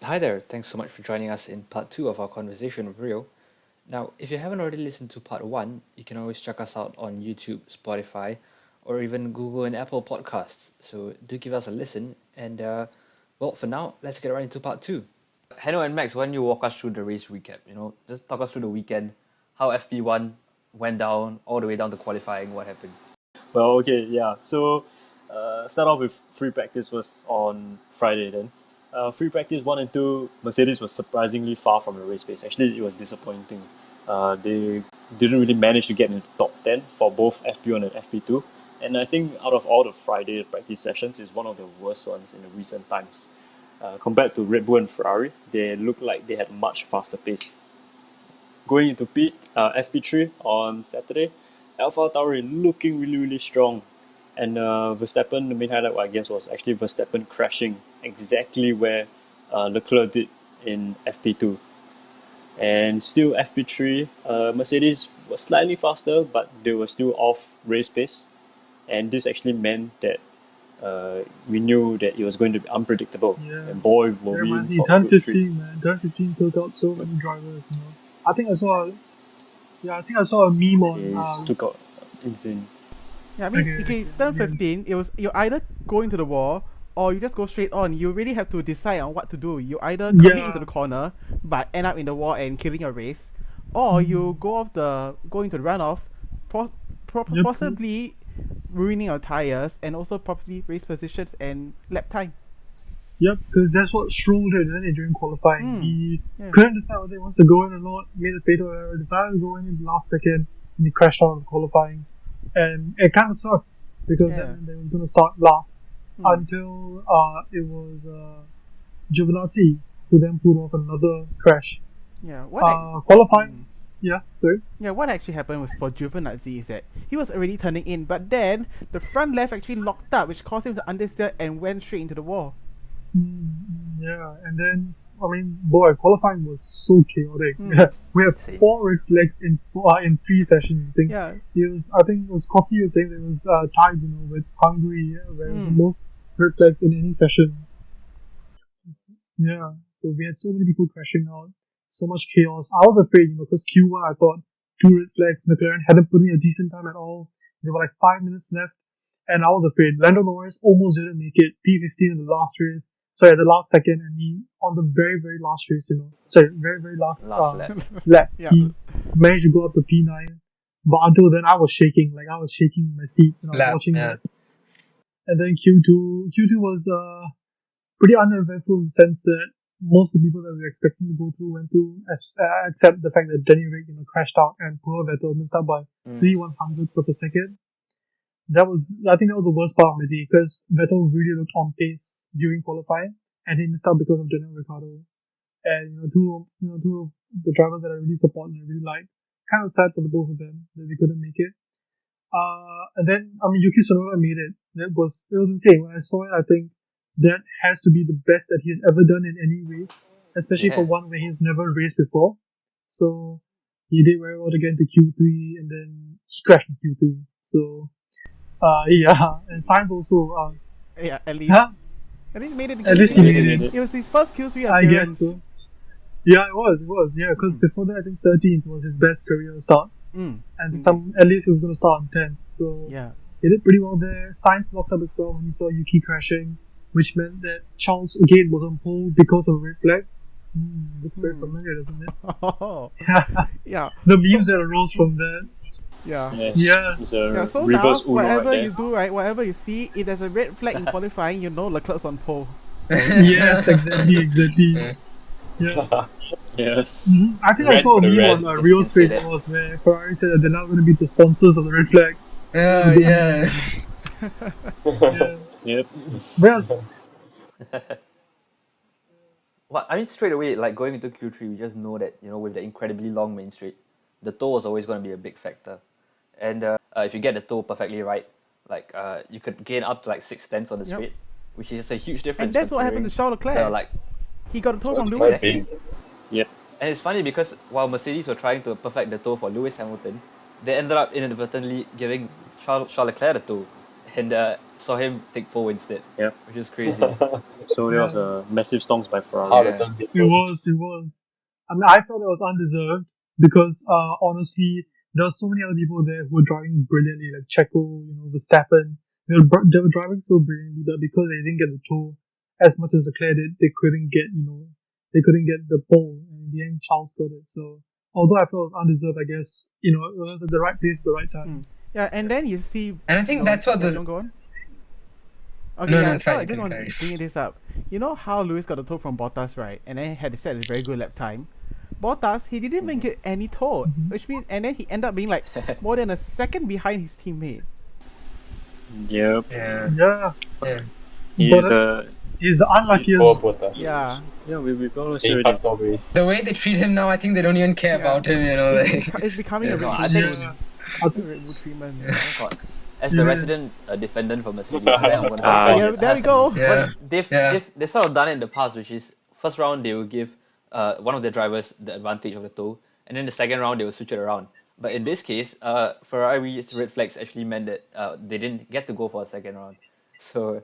Hi there, thanks so much for joining us in part 2 of our conversation with Rio. Now, if you haven't already listened to part 1, you can always check us out on YouTube, Spotify, or even Google and Apple podcasts. So do give us a listen. And well, for now, let's get right into part 2. Hanno and Max, why don't you walk us through the race recap? Just talk us through the weekend, how FP1 went down, all the way down to qualifying, what happened. Well, okay, yeah. So, start off with free practice was on Friday then. Free practice 1 and 2, Mercedes was surprisingly far from the race pace. Actually, it was disappointing. They didn't really manage to get in the top 10 for both FP1 and FP2. And I think out of all the Friday practice sessions, it's one of the worst ones in the recent times. Compared to Red Bull and Ferrari, they looked like they had much faster pace. Going into FP3 on Saturday, Alpha Tauri looking really, really strong. And Verstappen, the main highlight, I guess, was actually Verstappen crashing exactly where Leclerc did in FP2. And still FP3, Mercedes was slightly faster, but they were still off race pace. And this actually meant that we knew that it was going to be unpredictable. Yeah. And boy, were we in for a Turn good treat. 15, man. Turn 15 took out so many drivers, I think I saw a meme It on took out insane. Yeah, I mean, Okay, turn yeah. 15, it was you either go into the wall or you just go straight on. You really have to decide on what to do. You either commit Yeah. into the corner but end up in the wall and killing your race, or you go into the runoff, Yep. possibly ruining your tires and also properly race positions and lap time. Yep, because that's what Stroll did, didn't he, during qualifying. He Yeah. couldn't decide whether he wants to go in or not, made a fatal error, decided to go in the last second, and he crashed out of qualifying. And it kind of sucked, because Yeah. that meant they were going to start last Hmm. until it was Giovinazzi who then pulled off another crash. Yeah. Qualifying, yeah, sorry. Yeah, what actually happened was for Giovinazzi is that he was already turning in, but then the front left actually locked up, which caused him to understeer and went straight into the wall. Yeah, and then boy, qualifying was so chaotic. We have Insane. 4 red flags in 3 sessions. I think Yeah. I think it was Coffee was saying that it was tied, with Hungary, where it was the most red flags in any session. Yeah, so we had so many people crashing out, so much chaos. I was afraid, because Q1 I thought 2 red flags. McLaren hadn't put in a decent time at all. There were like 5 minutes left, and I was afraid. Lando Norris almost didn't make it. P15 in the last race. Sorry, at the last second, and he on the very, very last race, very, very last Last lap. lap, Yeah. he managed to go up to P9. But until then, I was shaking, in my seat when I was watching that. And then Q2 was pretty uneventful in the sense that most of the people that we were expecting to go through went through, except the fact that Danny Rick, crashed out and poor Vettel missed out by 3/100ths of a second. I think that was the worst part of the day, because Vettel really looked on pace during qualifying, and he missed out because of Daniel Ricciardo. And two of the drivers that I really support and I really like. Kind of sad for the both of them that they couldn't make it. And then Yuki Tsunoda made it. It was insane. When I saw it, I think that has to be the best that he's ever done in any race, especially for one where he's never raced before. So he did very well to get into Q3, and then he crashed in Q3. So yeah, and Sainz also. Yeah, at least. Huh? At least he made it. At least he made it. It was his first Q3 appearance. I guess so. Yeah, it was. Yeah, because before that, I think 13th was his best career start. And at least he was going to start on 10th. So Yeah. he did pretty well there. Sainz locked up as well when he saw Yuki crashing, which meant that Charles again was on pole because of a red flag. Looks very familiar, doesn't it? Oh. Yeah. The memes that arose from that. Yeah. Yeah. It's a Yeah, so now, reverse Uno whatever right you there. do, right, whatever you see, if there's a red flag in qualifying, you know Leclerc's on pole. Yes, exactly. Yeah. Yeah. I think I Red saw a for the meme red. on If Real you can say Straight that. Wars where Ferrari said that they're not going to be the sponsors of the red flag. Oh, yeah. Yeah. Yep. Whereas, Well, I mean, straight away, like going into Q3, we just know that, with the incredibly long main straight, the toe was always going to be a big factor. And if you get the toe perfectly right, you could gain up to like 6/10 on the straight, which is a huge difference. And that's what happened to Charles considering Leclerc. there are, He got a toe from That's Lewis. quite big. Yep. and it's funny because while Mercedes were trying to perfect the toe for Lewis Hamilton, they ended up inadvertently giving Charles Leclerc the toe. and saw him take pole instead. Yeah. Which is crazy. So there was a massive stonks by Ferrari. How Yeah. the It was. I mean, I thought it was undeserved because honestly, there were so many other people there who were driving brilliantly, like Checo, Verstappen. They were driving so brilliantly, but because they didn't get the tour as much as Leclerc did, they couldn't get the pole, and in the end, Charles got it. So although I felt it was undeserved, I guess it was at the right place at the right time. Yeah, and then you see. And I think that's what yeah, the. don't go on. Okay, No, yeah, it's so fine, I you just can want to carry. bring this up. You know how Lewis got the tow from Bottas, right? And then had set a very good lap time. Bottas, he didn't even get any tow, which means, and then he ended up being like more than a second behind his teammate. Yep. Yeah. Yeah, Yeah. he's the unluckiest. Poor Bottas. Yeah, we've almost In already. fact, always. The way they treat him now, I think they don't even care Yeah. about him. it's, Like. it's becoming Yeah, a no, Red I Bull think- treatment. I think- Red Bull treatment. God. As the Yeah. resident defendant for Mercedes, I think I'm gonna Ah, Yeah, yes. there we go. Yeah. But they've, Yeah. they've sort of done it in the past, which is first round they will give one of their drivers the advantage of the tow, and then the second round they will switch it around. But in this case, Ferrari's red flags actually meant that they didn't get to go for a second round. So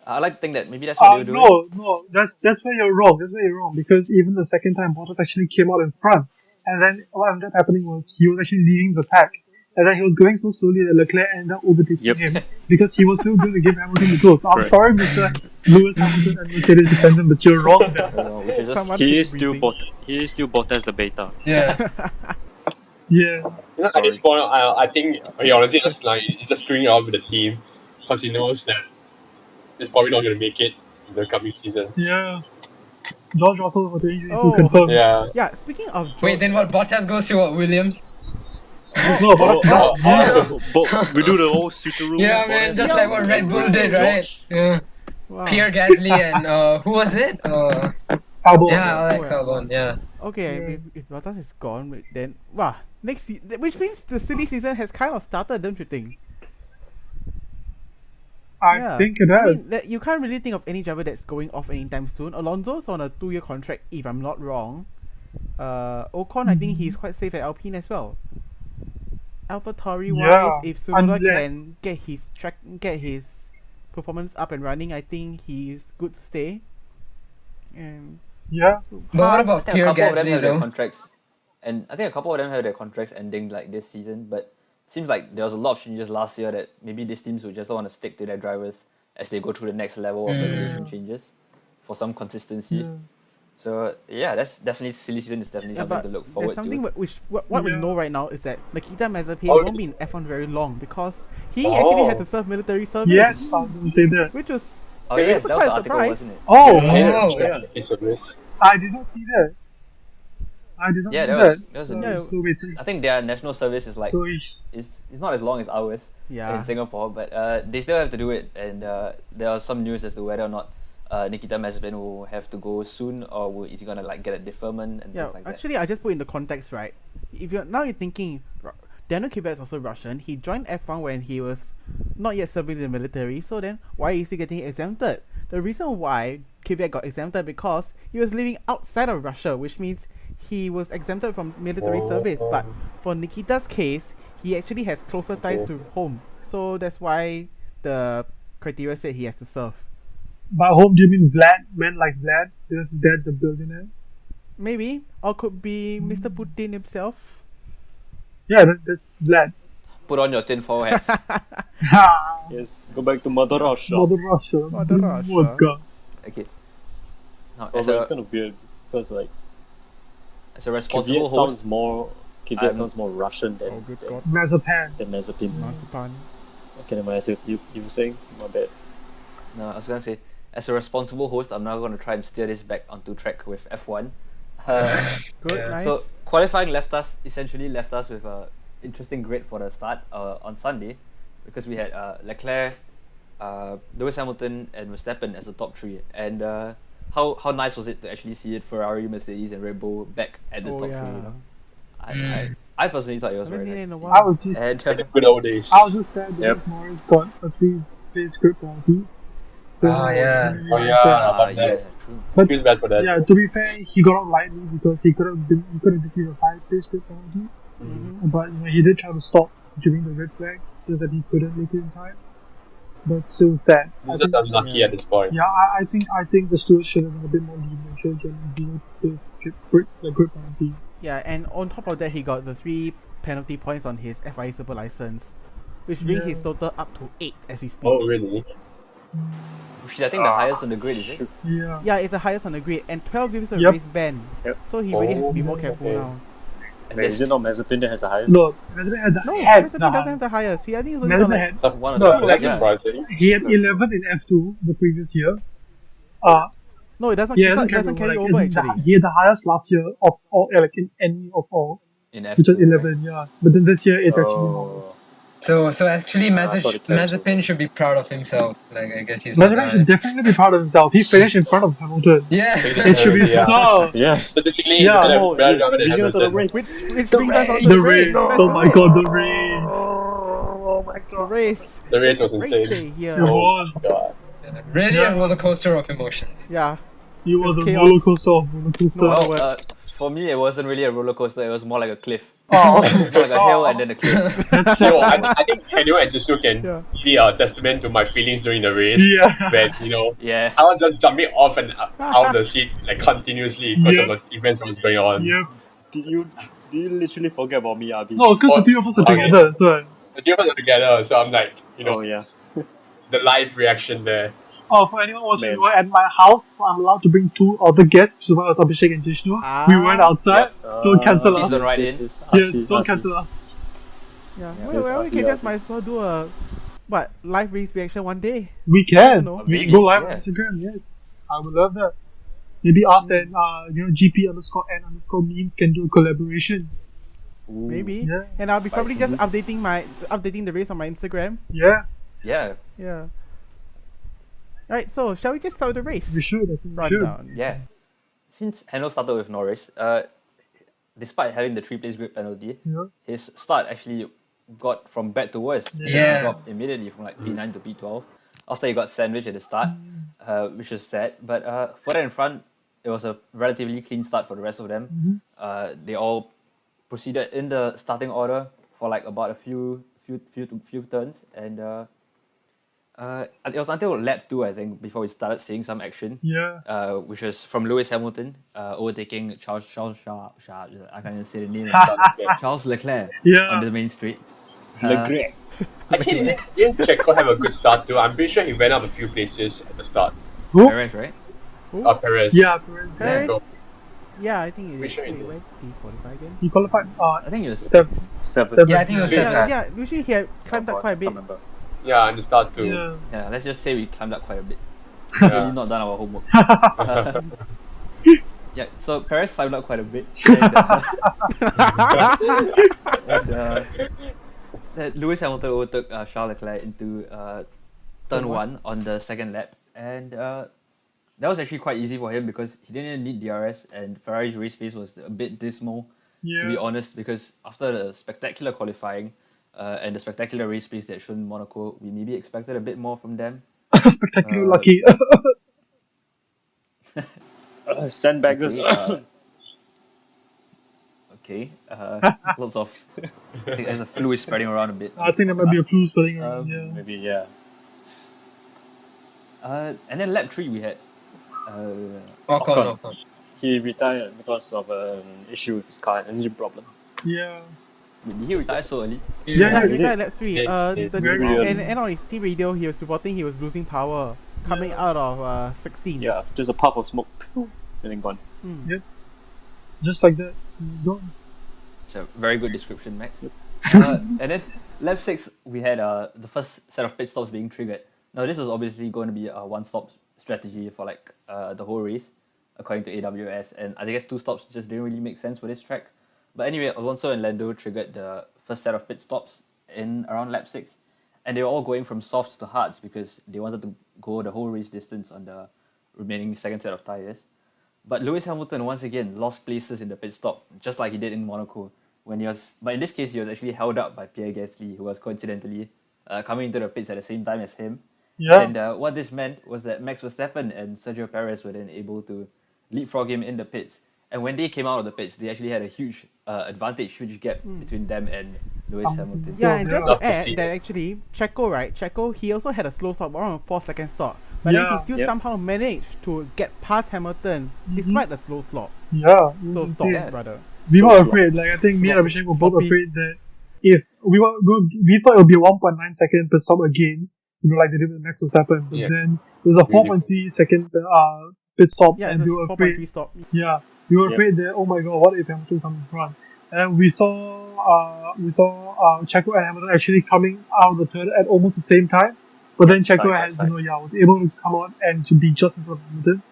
I like to think that maybe that's what they were doing. No, that's where you're wrong. That's where you're wrong because even the second time, Bottas actually came out in front, and then what ended up happening was he was actually leading the pack, and then he was going so slowly that Leclerc ended up overtaking Yep. him because he was still going to give Hamilton the tour. So I'm Correct. sorry, Mr. Lewis Hamilton and Mercedes defendant, but you're wrong there. Which is just Someone He keep is still breathing. Bottas the beta. Yeah. Yeah, At this point, I think he honestly he's just screwing around with the team because he knows that he's probably not going to make it in the coming seasons. yeah. George Russell for 2022 Oh. confirmed. Yeah. Yeah, speaking of George, Wait, then what? Bottas goes to what? Williams? No, Bottas, But we do the whole switcheroo. Yeah, man, just like what Red Bull did, right? Yeah. wow. Pierre Gasly and who was it? Albon. Yeah, Alex yeah. Albon. Yeah. Okay, Yeah. if Bottas is gone, then wow, which means the silly season has kind of started, don't you think? I think it I has. mean, you can't really think of any driver that's going off anytime soon. Alonso's on a 2-year contract, if I'm not wrong. Ocon, I think he's quite safe at Alpine as well. AlphaTauri wise, Yeah, if Tsunoda unless- can get his performance up and running, I think he's good to stay. And Yeah. But what I about think a Pierre couple of them Gasly have their though? contracts, and I think a couple of them have their contracts ending like this season. But it seems like there was a lot of changes last year that maybe these teams would just want to stick to their drivers as they go through the next level of regulation changes for some consistency. Yeah. So yeah, that's definitely silly season is definitely something to look there's forward something to. what we Yeah. know right now is that Nikita Mazepin Oh. won't be in F1 very long because he Oh. actually has to serve military service. Yes, I was going to say that. Which was Oh yes, that was quite the a article, surprise. wasn't it? Oh, Oh. It's a risk. I did not see that. I did not Yeah, see that was a Yeah. news. So wait, I think their national service is like so it's not as long as ours yeah. in Singapore, but they still have to do it. And there was some news as to whether or not Nikita Mazepin will have to go soon, or is he gonna like get a deferment and Yeah, things like actually, I just put in the context, right? If you're thinking, Daniel Kvyat is also Russian. He joined F1 when he was not yet serving in the military. So then, why is he getting exempted? The reason why Kvyat got exempted because he was living outside of Russia, which means he was exempted from military service. But for Nikita's case, he actually has closer ties to home. So that's why the criteria said he has to serve. by home, do you mean Vlad? Men like Vlad? Because his dad's a billionaire. Maybe, or could be Mr. Putin himself. Yeah, that's Vlad. that. Put on your tinfoil hats. Ha! Yes, go back to Mother Russia. Mother Russia. Mother Russia. Oh God. Okay. Now, Oh, as but it's a kind of weird because like responsible Kvyat host, sounds more sounds more Russian Oh, good God. Mazapan. than Mazepin. Marzipan. Okay, never mind. So you were saying? My bad. no, I was gonna say, as a responsible host, I'm now gonna try and steer this back onto track with F1. Good, Yeah. nice. So qualifying essentially left us with a interesting grid for the start on Sunday, because we had Leclerc, Lewis Hamilton, and Verstappen as the top three. And how nice was it to actually see it Ferrari, Mercedes, and Red Bull back at the Oh, top yeah. three? You know? I personally thought it was Haven't very seen it in nice. a to while. I was just, see. And Good old days. I was just sad that Yep. Lewis Morris got a free script penalty. So, Ah, yeah. Oh, yeah. so- about yeah, that. true. but Feels bad for that. yeah, to be fair, he got off lightly because he could have just leave a 5 script penalty. Mhm. But he did try to stop during the red flags, just that he couldn't make it in time. but still sad. He's just unlucky at this point. Yeah, I think the stewards should have been a bit more lenient, should have given 0 this grid penalty. Yeah, and on top of that, he got the 3 penalty points on his FIA Super license, which brings his total up to 8 as we speak. Oh, really? Which is, I think, the highest on the grid, is it? Yeah. Yeah, it's the highest on the grid, and 12 gives a Yep. race ban. Yep. So he really has to be more careful okay. now. And Wait, is it not Mazepin that has the highest? No, Mazepin had the No, had Mazepin the doesn't have the highest. I think it's only Mazepin got like had So one of No, the That's yeah. surprising. he had 11 in F2 the previous year. no, it doesn't. Yeah, it doesn't carry over actually. He had the highest last year of all, like in any of all, in F2, which was right? 11. Yeah, but then this year it's actually not. So actually, I thought it carries Mazepin over. should be proud of himself. Like I guess he's not Mazepin the should definitely be proud of himself. He finished in front of Hamilton. Yeah. It should be Yeah. so. Yes. Statistically, Yeah, he's gonna no, have better he's driver than leading on to the Hamilton. race. Which brings us on to The race. Oh my god, the race. Oh my The god. race. The race was Race insane. day It here. Oh was. god. Really Yeah. a roller coaster of emotions. Yeah. It was a Chaos. roller coaster of roller coaster. No, Well, for me, it wasn't really a roller coaster. It was more like a cliff. Oh, More like a hill and then a cliff. That's So I think Henry and Jishnu can Yeah. be a testament to my feelings during the race. Yeah. When, you know, Yeah. I was just jumping off and out of the seat like continuously because of Yep. the events that was going on. Yep. Did you literally forget about me, Abi? No, it's because the three of us are Okay. together. So, The two of us are together, so I'm like, you know, Oh yeah. the live reaction there. for anyone watching, Man. we were at my house, so I'm allowed to bring 2 other guests, which is why it was Abhishek and Jishnu. We went outside. Don't cancel Please us. don't write in. Yes, don't cancel us. Yeah. Yeah, Well, that's we can RC. just might as well do a live race reaction one day. We can. know. We Maybe, can go live on yeah. Instagram. Yes, I would love that. Maybe us and GP_N_memes can do a collaboration. Maybe. Yeah. And I'll be probably just updating the race on my Instagram. Yeah, Yeah. Yeah. Alright, so shall we just start with the race? we should. I think we should. Rundown. Yeah. Since Hano started with Norris, despite having the 3 place grid penalty, Yeah. his start actually got from bad to worse. Yeah. He dropped immediately from like P9 to P12 after he got sandwiched at the start, which is sad. But further in front, it was a relatively clean start for the rest of them. They all proceeded in the starting order for like about a few turns, and it was until lap 2, I think, before we started seeing some action. Yeah. Which was from Lewis Hamilton overtaking Charles I can't even say the name. Charles Leclerc Yeah. on the main straight. Leclerc. Actually, didn't Checo have a good start too? I'm pretty sure he went up a few places at the start. Who? Perez, right? Perez. Yeah, Perez. Perez? So, Yeah, I think Which one wait, is it? where did he qualify again? He qualified. I think it was 7th. 7. Yeah, I think it was Yeah. seven. Yeah, usually he had climbed up quite a bit. Remember. yeah, in the start too. Yeah. Yeah, let's just say we climbed up quite a bit. Yeah. Really not done our homework. Yeah, so Perez climbed up quite a bit. And Lewis Hamilton overtook Charles Leclerc into turn 1 on the second lap, and that was actually quite easy for him because he didn't need DRS, and Ferrari's race pace was a bit dismal, to be Yeah. honest, because after the spectacular qualifying and the spectacular race pace that shown in Monaco, we maybe expected a bit more from them. Spectacular lucky. Sandbaggers. Okay, lots of I think there's a fluid spreading around a bit. I think there might be a flu spelling around. Yeah. Maybe, yeah. And then lap 3 we had Ocon. He retired because of an issue with his car, an engine problem. Yeah. did he retire so early? Yeah. He he died did. at lap 3. He did. The Very team, early. and on his team radio, he was reporting he was losing power coming out of 16. Yeah, just a puff of smoke. And then gone. Just like that. He's gone. It's a very good description, Max. And then lap 6 we had the first set of pit stops being triggered. Now this was obviously going to be a one-stop strategy for like the whole race, according to AWS, and I guess 2 stops just didn't really make sense for this track. But anyway, Alonso and Lando triggered the first set of pit stops in around lap 6, and they were all going from softs to hards because they wanted to go the whole race distance on the remaining second set of tyres. But Lewis Hamilton once again lost places in the pit stop, just like he did in Monaco. But in this case, he was actually held up by Pierre Gasly, who was coincidentally coming into the pits at the same time as him. Yeah. And what this meant was that Max Verstappen and Sergio Perez were then able to leapfrog him in the pits. And when they came out of the pits, they actually had a huge advantage, huge gap between them and Lewis Hamilton. Yeah, and just Love to to add see that it. actually, Checo, he also had a slow stop, around a 4-second stop. But then he still somehow managed to get past Hamilton despite the slow stop. Yeah, it Slow was stop, insane. rather. We So were slow. afraid. Like I think me and Abhishek were both Sloppy. afraid that if we thought it would be a 1.9 second pit stop again, like they did with Max Verstappen, but Yeah. then it was a 4.3 second pit stop, Yeah, and it's we a were 4.3 afraid. stop. Yeah, we were Yep. afraid that, oh my god, what if Hamilton comes in front? And we saw Checo and Hamilton actually coming out of the turn at almost the same time. But then Side Checo by had, side. was able to come out and to be just in front of Hamilton.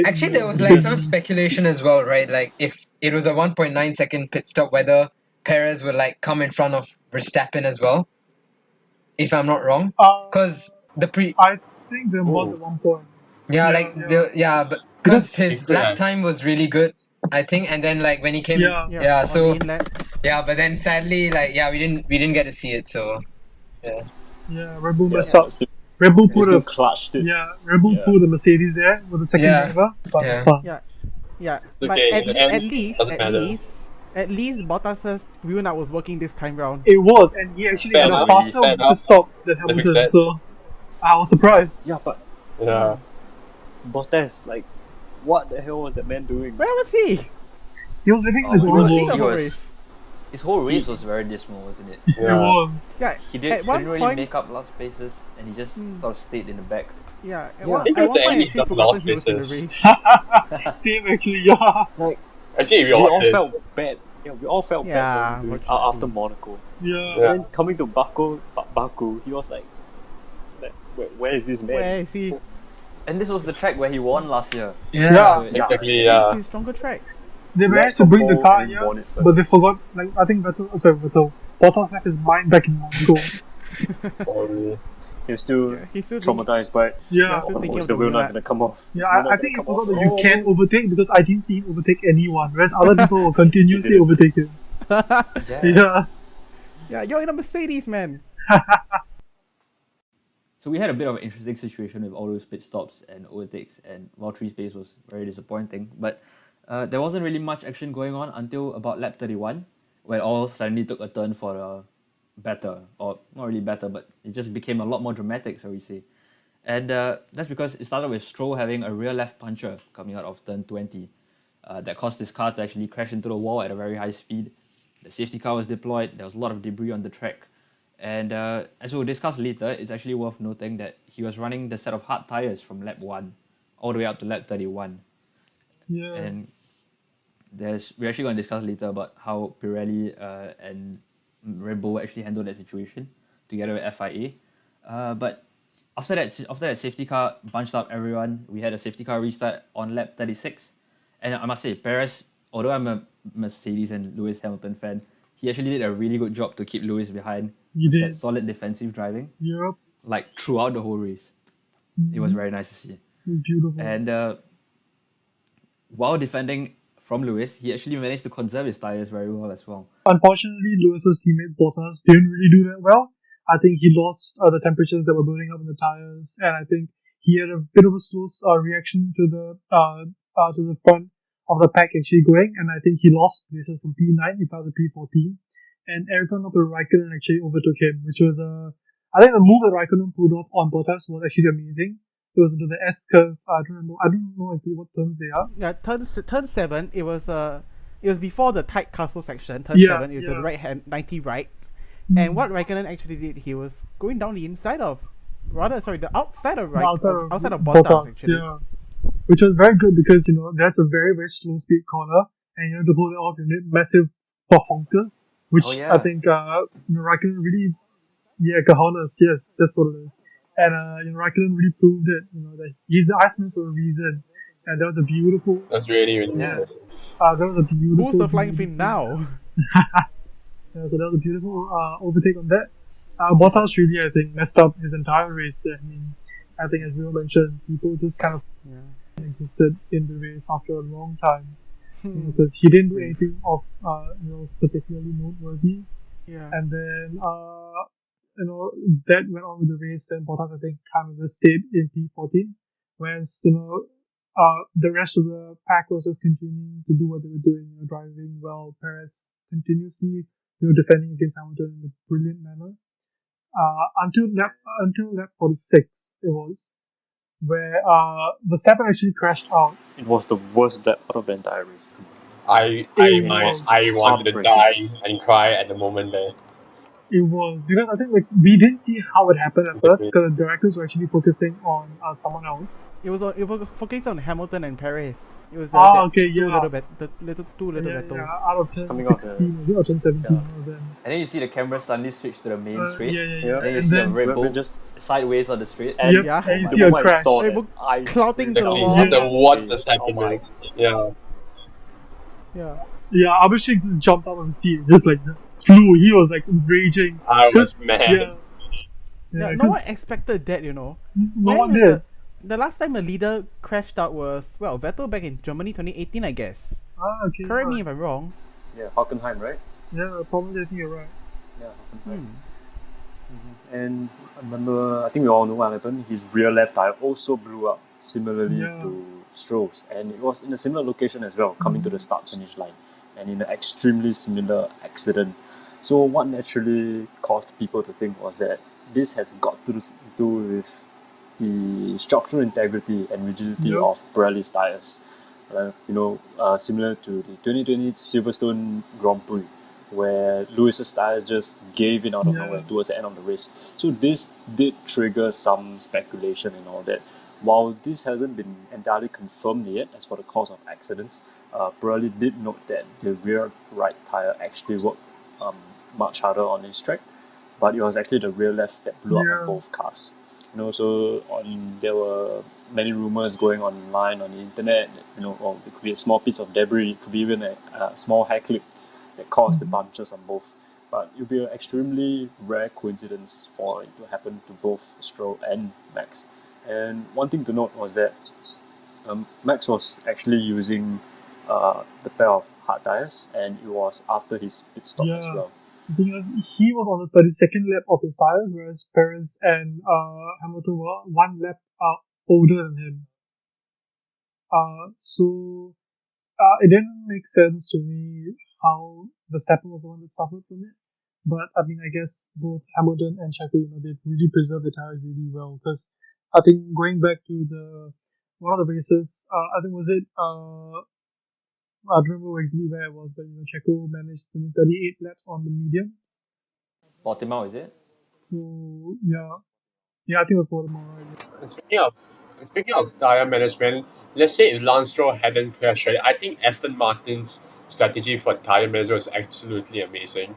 Actually, there was a like big- some speculation as well, right? Like if it was a 1.9 second pit stop, whether Perez would like come in front of Verstappen as well, if I'm not wrong, uh, because I think they was Oh. at one point. yeah, Yeah, like but because because his lap time was really good, I think, and then like when he came, yeah, yeah, on so the inlet. yeah, but then sadly, like yeah, we didn't get to see it, so yeah. yeah, Red Bull Yeah, messed up. but still, Red Bull they put still a clutched it. Red Bull Yeah. put the Mercedes there with the second Yeah. driver, but Yeah. Yeah, It's but okay. In the end, doesn't matter. at least Bottas's wheel nut was working this time round. it was, and he actually Fair had a enough. faster Fair pit enough. stop than They fixed Hamilton, that. so I was surprised. Yeah, but Yeah. Bottas, like, what the hell was that man doing? Where was he? He was living in his Oh, own was world. the he whole was. race. His whole race He- was very dismal, wasn't it? It Yeah. was. Yeah, He at one couldn't really point, make up last places, and he just sort of stayed in the back. yeah, at Yeah. one, I think at it was one point, I actually actually just forgotten lost he was in the places. race. Same actually, yeah. Like, Actually, we all did. felt bad. Yeah, we all felt Yeah, bad for him unfortunately. after Monaco. Yeah. Yeah. Then coming to Baku, he was like where is this man? Where is he? And this was the track where he won last year. Yeah. Exactly. This Yeah. is his stronger track. They managed Lots to of bring the pole car and here, won it first. but they forgot, I think Bottas left his mind back in Monaco. Probably. He was still Yeah, he's still thinking, traumatized by it. Yeah. still thinking Is of the the wheel wheel not nut. gonna come off? Yeah, Is the wheel not I gonna think he come forgot off? that you can overtake because I didn't see him overtake anyone, whereas other people will He continuously didn't. overtake him. Yeah. Yeah, you're in a Mercedes, man. So we had a bit of an interesting situation with all those pit stops and overtakes, and Valtteri's pace was very disappointing. But there wasn't really much action going on until about lap 31, where all suddenly took a turn for the better, or not really better, but it just became a lot more dramatic, so we say. And that's because it started with Stroll having a rear left puncher coming out of turn 20 that caused his car to actually crash into the wall at a very high speed. The safety car was deployed, there was a lot of debris on the track. And as we'll discuss later, it's actually worth noting that he was running the set of hard tyres from lap 1 all the way up to lap 31. Yeah. And we're actually going to discuss later about how Pirelli and Red Bull actually handled that situation together with FIA. But after that safety car bunched up everyone, we had a safety car restart on lap 36. And I must say, Perez, although I'm a Mercedes and Lewis Hamilton fan, he actually did a really good job to keep Lewis behind He with that did. solid defensive driving, Yep. like throughout the whole race. It was very nice to see. Beautiful. And while defending from Lewis, he actually managed to conserve his tires very well as well. Unfortunately, Lewis's teammate Bottas didn't really do that well. I think he lost the temperatures that were building up in the tires, and I think he had a bit of a slow reaction to the front of the pack actually going, and I think he lost places from P9 he fell to P14, and Ericsson up to Raikkonen actually overtook him, which was I think the move that Raikkonen pulled off on Bottas was actually amazing. It was into the S curve. I don't know exactly what turns they are. Yeah, turn 7, it was before the tight castle section. Turn Yeah, 7, it was yeah. the right hand 90 right. And what Raikkonen actually did, he was going down the inside of, the outside of outside of Bottas actually. yeah. Which was very good because that's a very very slow speed corner, and you have to pull it off. You need massive honkers, which Oh, yeah. I think Raikkonen really, cojones, yes, that's what it is. And Raikkonen really proved it. That he's the Iceman for a reason, and that was a beautiful. That's really, really Yeah. nice. That was a beautiful. Who's the flying beautiful- fin now? Yeah, so that was a beautiful overtake on that. Bottas really, I think, messed up his entire race. I mean, I think as we mentioned, people just kind of Yeah. existed in the race after a long time because he didn't do anything of particularly noteworthy. Yeah. And then that went on with the race. Then Bottas, I think, kind of stayed in P14, whereas the rest of the pack was just continuing to do what they were doing, driving well. Perez continuously defending against Hamilton in a brilliant manner. Until lap 46, it was where Verstappen actually crashed out. It was the worst lap out of the entire race. I It I was. I wanted to Heartbreaking. die and cry at the moment there. It was because I think like we didn't see how it happened at first Okay. because the directors were actually focusing on someone else. It was focused on Hamilton and Perez. It was Okay, two yeah, little battle. out of turn Coming out, 16, was it, or turn 17? One of them. And then you see the camera suddenly switch to the main straight. Yeah. And then you And see a then, Red Bull when just sideways on the straight. and yep, Yeah. and you the see a moment I crash. saw Red that, Bull I clouting to the Exactly. wall. What the Yeah. what just Oh happened my there? Yeah. Yeah. Yeah, Abhishek just jumped out of the seat, just like flew. He was like raging. I was 'Cause- mad. Yeah, Yeah, no 'cause one expected that, you know. no When one was did. the last time a leader crashed out was, well, Vettel back in Germany 2018, I guess. Okay. Correct me Right. if I'm wrong. Yeah, Hockenheim, right? Yeah, probably I think you're right. Yeah, Hockenheim. Hmm. And I remember, I think we all know what happened. His rear left tire also blew up, similarly Yeah. to Stroll's, and it was in a similar location as well, coming to the start-finish lines, and in an extremely similar accident. So what naturally caused people to think was that this has got to do with the structural integrity and rigidity Yep. of Pirelli's tires. Similar to the 2020 Silverstone Grand Prix, where Lewis's tires just gave in out of Yeah. nowhere towards the end of the race. So this did trigger some speculation and all that. While this hasn't been entirely confirmed yet as for the cause of accidents, Pirelli did note that the rear right tire actually worked much harder on this track, but it was actually the rear left that blew up Yeah. on both cars. There were many rumors going online on the internet. It could be a small piece of debris, it could be even a small hair clip that caused the punctures on both. But it would be an extremely rare coincidence for it to happen to both Stroll and Max. And one thing to note was that Max was actually using the pair of hard tires, and it was after his pit stop as Yeah. well. The thing is, he was on the 32nd lap of his tires, whereas Perez and Hamilton were one lap older than him. So it didn't make sense to me how Verstappen was the one that suffered from it. But I mean, I guess both Hamilton and Checo, they really preserved the tires really well. Because I think going back to the one of the races, I think was it I don't remember exactly where it was, but Checo managed to make 38 laps on the mediums. Portimao, is it? So yeah, I think it was Baltimore. Right? And speaking of tire management, let's say if Lance Stroll hadn't crashed, right? I think Aston Martin's strategy for tire management was absolutely amazing.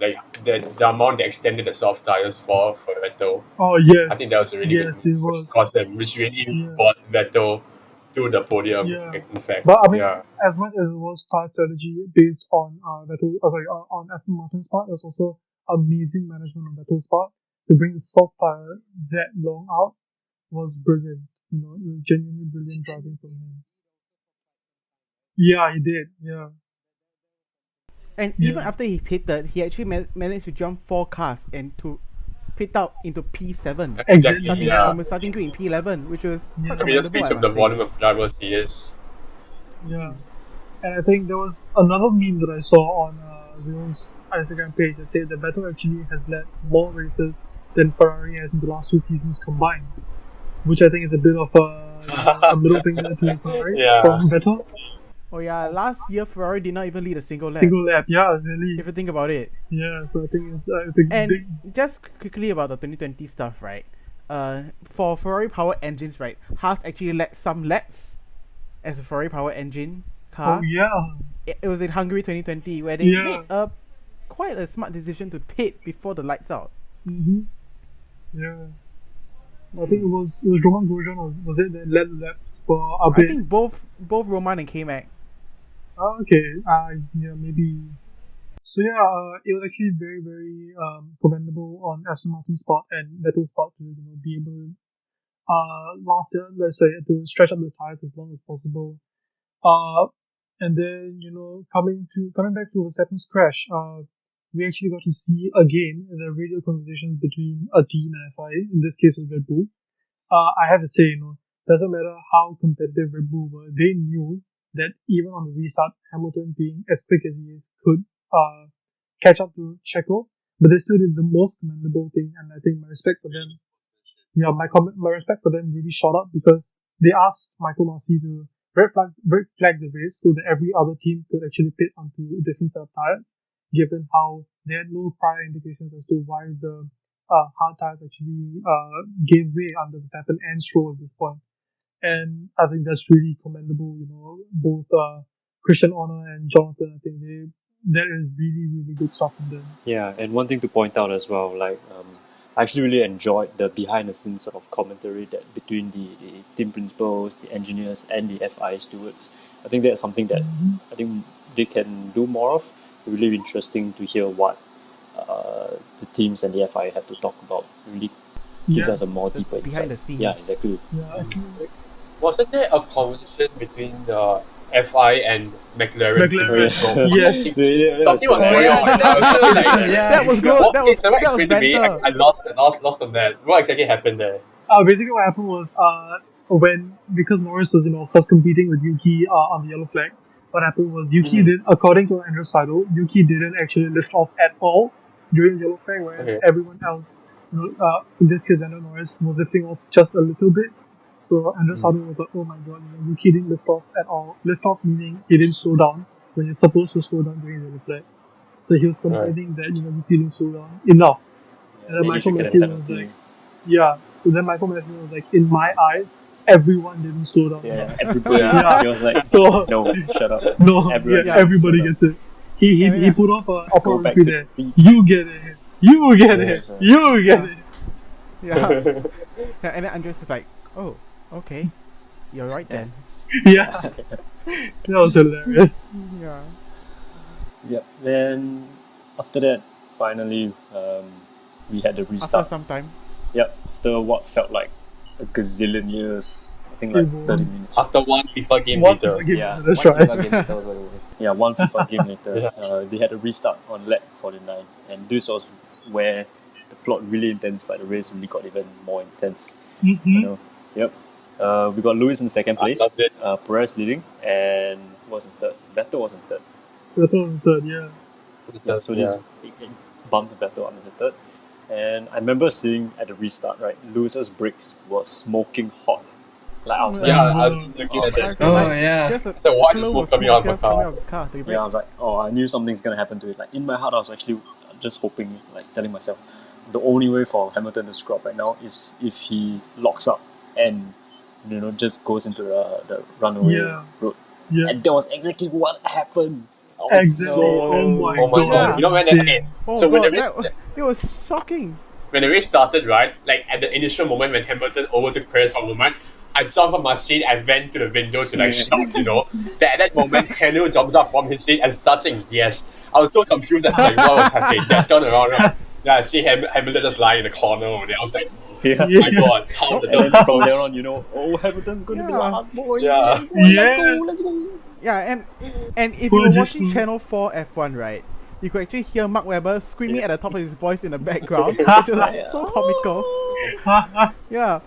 Like the amount they extended the soft tires for Vettel. Oh I think that yes, was a really good yes, it move which was. cost them, which really Yeah, brought Vettel to the podium. yeah. In fact, But I mean, yeah. as much as it was car strategy based on on Aston Martin's part, it was also amazing management on Vettel's part to bring the soft tire that long out was brilliant. It was genuinely brilliant driving from him. Yeah, he did. Yeah, And even after he pitted, he actually managed to jump 4 cars and to pit out into P7. Exactly. Exactly, Yeah. From starting grid in P11, which was Yeah. quite I mean, it just commendable, speaks I of the must say. volume of drivers he is. yeah. And I think there was another meme that I saw on Reel's Instagram page that said that Vettel actually has led more races than Ferrari has in the last 2 seasons combined, which I think is a bit of a middle finger to Ferrari Yeah. from Vettel. Oh yeah, last year Ferrari did not even lead a single lap. Single lap, yeah, really. If you think about it. Yeah, so I think it's a And big. just quickly about the 2020 stuff, right? For Ferrari power engines, right? Haas actually led some laps as a Ferrari power engine car. Oh yeah, It was in Hungary 2020 where they Yeah. made quite a smart decision to pit before the lights out. yeah. I think it was Roman Grosjean, or was it that led laps for a I bit? think both Roman and K-Mac. Okay, yeah, maybe. So yeah, it was actually very, very commendable on Aston Martin's part and Vettel's part to be able last year, let's say, to stretch out the tires as long as possible. And then coming back to Verstappen's crash, we actually got to see again the radio conversations between a team and FIA. In this case, it was Red Bull. I have to say, doesn't matter how competitive Red Bull were, they knew that even on the restart, Hamilton being as quick as he is could catch up to Checo, but they still did the most commendable thing, and I think my respect for them, yeah, my respect for them really shot up because they asked Michael Massey to red flag the race so that every other team could actually pit onto a different set of tires, given how they had no prior indications as to why the hard tires actually gave way under Verstappen and Stroll at this point. And I think that's really commendable. Both Christian Horner and Jonathan. I think that is really really good stuff from them. Yeah, and one thing to point out as well, like I actually really enjoyed the behind the scenes sort of commentary that between the team principals, the engineers, and the FI stewards. I think that's something that I think they can do more of. Really interesting to hear what the teams and the FI have to talk about. Really gives Yeah, us a more deeper behind insight. the scenes. Yeah, exactly. yeah. Wasn't there a conversation between the FI and McLaren? McLaren, yes. Something was going yeah, on. that I was was thinking so- like, yeah. That was good. what, That okay, was someone that was explain to me. banter. I lost on that. What exactly happened there? Basically what happened was because Norris was first competing with Yuki on the yellow flag. What happened was Yuki did, according to Andrew Seidel, Yuki didn't actually lift off at all during the yellow flag, whereas Okay. everyone else, in this case Lando Norris, was lifting off just a little bit. So Andrew Seidel was like, oh my god, Yuki didn't lift off at all. Lift off meaning he didn't slow down when you're supposed to slow down during the yellow flag. So he was complaining that Yuki didn't slow down enough. And then Maybe Michael should get a Massey was penalty. like, yeah. So then Michael Massey was like, in my eyes, everyone didn't slow down. Yeah, everybody. Yeah. He was like, So no, shut up. no, Everyone everybody slow gets it. He put off a Go upper back review to there. the You get it. You get it. Yeah. You get it. Yeah. Yeah, and then Andres is like, oh, okay, you're right then. Yeah. That was hilarious. Yeah. Yep. Then after that, finally, we had the After restart. some time. Yep. After what felt like a gazillion years. I think It like 30 was- minutes. After one FIFA game What later. was the game? Yeah, That's one right. FIFA game later was what it was. Yeah, one FIFA game later, Yeah. they had a restart on lap 49, and this was where the plot really intensified. The race really got even more intense. Mm-hmm. Yep. We got Lewis in second place, loved it. Perez leading, and who was in third? Vettel was in third. That was third, yeah. Yeah, so this it bumped Vettel up into third. And I remember seeing at the restart, right, Lewis's brakes were smoking hot. Like I was like, Yeah, I was looking at that. Oh, yeah. Just a So why is flow smoke of coming out of just my coming car? out of his car. To yeah, I was like, oh, I knew something's gonna happen to it. Like in my heart, I was actually just hoping, like telling myself, the only way for Hamilton to screw up right now is if he locks up and just goes into the runaway Yeah. road. Yeah. And that was exactly what happened. I was Exactly. Oh my Oh my god. god. You know when insane. okay, Oh so when the god, race it was shocking. when the race started, right, like at the initial moment when Hamilton overtook Perez for a moment, I jumped from my seat, I ran to the window to like shout, That at that moment, Hanu jumps up from his seat and starts saying yes. I was so confused as to like what was happening. Then I turned around, right? Yeah, I see Hamilton just lying in the corner over there. I was like, Yeah. oh my god, how the And then from there on, oh, Hamilton's going to be Yeah. last, boys. Yeah. Yes, boys, Yeah. let's go. Yeah, and if Poor you were watching Jishnu. Channel 4 F1, right, you could actually hear Mark Webber screaming at the top of his voice in the background, which was so comical. Yeah.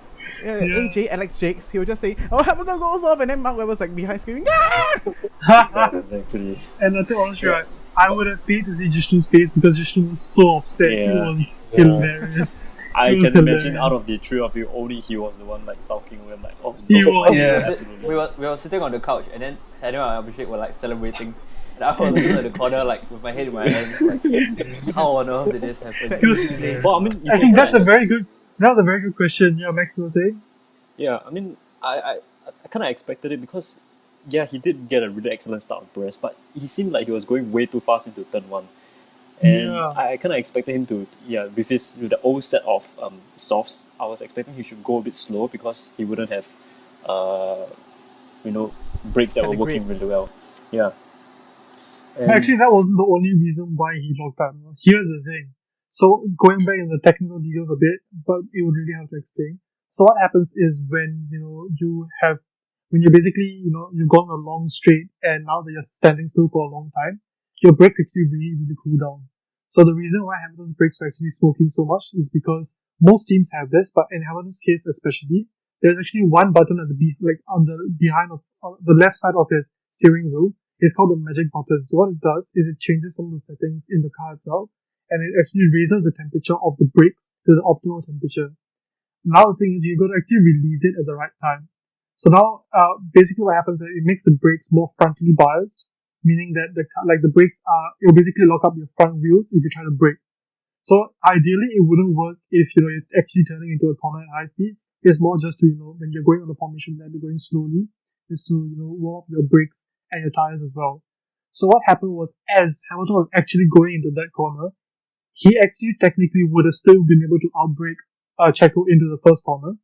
AJ, Alex Jakes, he would just say, oh, Hamilton goes off, and then Mark Webber's like behind screaming, ah! Exactly. And I think honestly, right, I would have paid to see Jishnu's face because Jishnu was so upset. He Yeah. was Yeah. hilarious. I It was can imagine hilarious. out of the three of you, only he was the one like sulking with like, oh, He no, was. Yeah. absolutely. We were sitting on the couch, and then Daniel and Abhishek were like celebrating. And I was in the corner, like with my head in my hands, like, how on earth did this happen? It was- Well, I mean, you I can think that's a kinda- very good. That was a very good question. Yeah, Max was saying. Yeah, I mean, I kind of expected it because, yeah, he did get a really excellent start on Perez, but he seemed like he was going way too fast into turn one. And Yeah. I kind of expected him to, with the old set of softs, I was expecting he should go a bit slow because he wouldn't have, brakes that Had were the working really well. Yeah. And- Actually, that wasn't the only reason why he locked out. Here's the thing. So going back in the technical details a bit, but it would really have to explain. So what happens is when when you're basically you've gone a long straight and now that you're standing still for a long time, your brakes actually really really cool down. So the reason why Hamilton's brakes are actually smoking so much is because most teams have this, but in Hamilton's case especially, there's actually one button at the on the behind of on the left side of his steering wheel It's called the magic button. So what it does is it changes some of the settings in the car itself, and it actually raises the temperature of the brakes to the optimal temperature. Now the thing is, you got to actually release it at the right time. So now, basically, what happens is it makes the brakes more frontally biased, meaning that the brakes it'll basically lock up your front wheels if you try to brake. So ideally, it wouldn't work if you're actually turning into a corner at high speeds. It's more just to when you're going on the formation lap, you're going slowly, is to warm up your brakes and your tires as well. So what happened was, as Hamilton was actually going into that corner, he actually technically would have still been able to outbrake Checo into the first corner,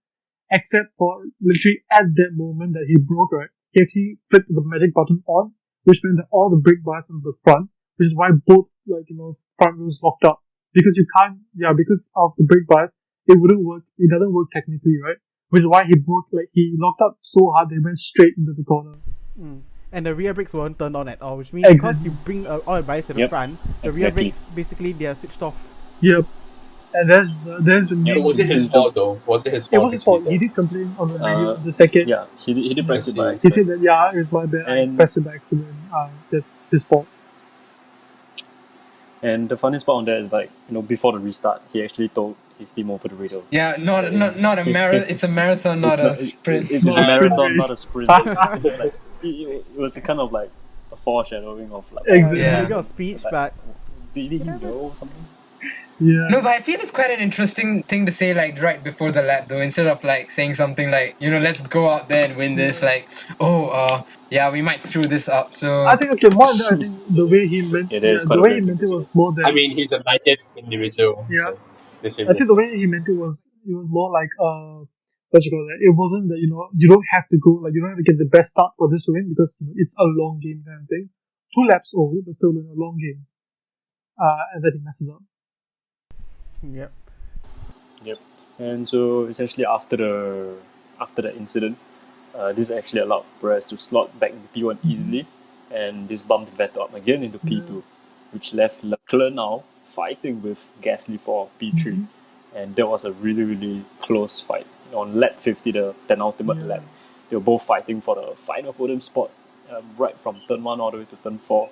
except for literally at that moment that he broke, right, he actually flipped the magic button on, which meant that all the brake bars on the front, which is why both front wheels locked up. Because you can't, because of the brake bars, it wouldn't work. It doesn't work technically, right? Which is why he locked up so hard they went straight into the corner. And the rear brakes weren't turned on at all, which means because you bring all the bikes to the front, the rear brakes basically they are switched off. Yep. And there's the So was it his fault though? Was it his fault? It was his fault. He did complain on the radio the second. Yeah, he did press it by accident. He said that it's my bad. I pressed it by accident. That's his fault. And the funniest part on that is before the restart, he actually told his team over the radio. Yeah, not a marathon. It's a marathon, not a sprint. It's a marathon, not a sprint. It was kind of like a foreshadowing of a speech, but did he know something? Yeah. No, but I feel it's quite an interesting thing to say right before the lap though, instead of saying something like, let's go out there and win this, we might screw this up. So I think the way he meant it was more than. I mean, he's a 90th individual. Yeah. So I think the way he meant it was more like what you call that. It wasn't that you don't have to go you don't have to get the best start for this to win because it's a long game kind of thing. 2 laps over, but still in a long game. And then he messes up. Yep. And so essentially after the incident, this actually allowed Perez to slot back into P1 easily, and this bumped Vettel up again into P2, which left Leclerc now fighting with Gasly for P3, and that was a really, really close fight. On lap 50, the penultimate lap, they were both fighting for the final podium spot, right from turn 1 all the way to turn 4.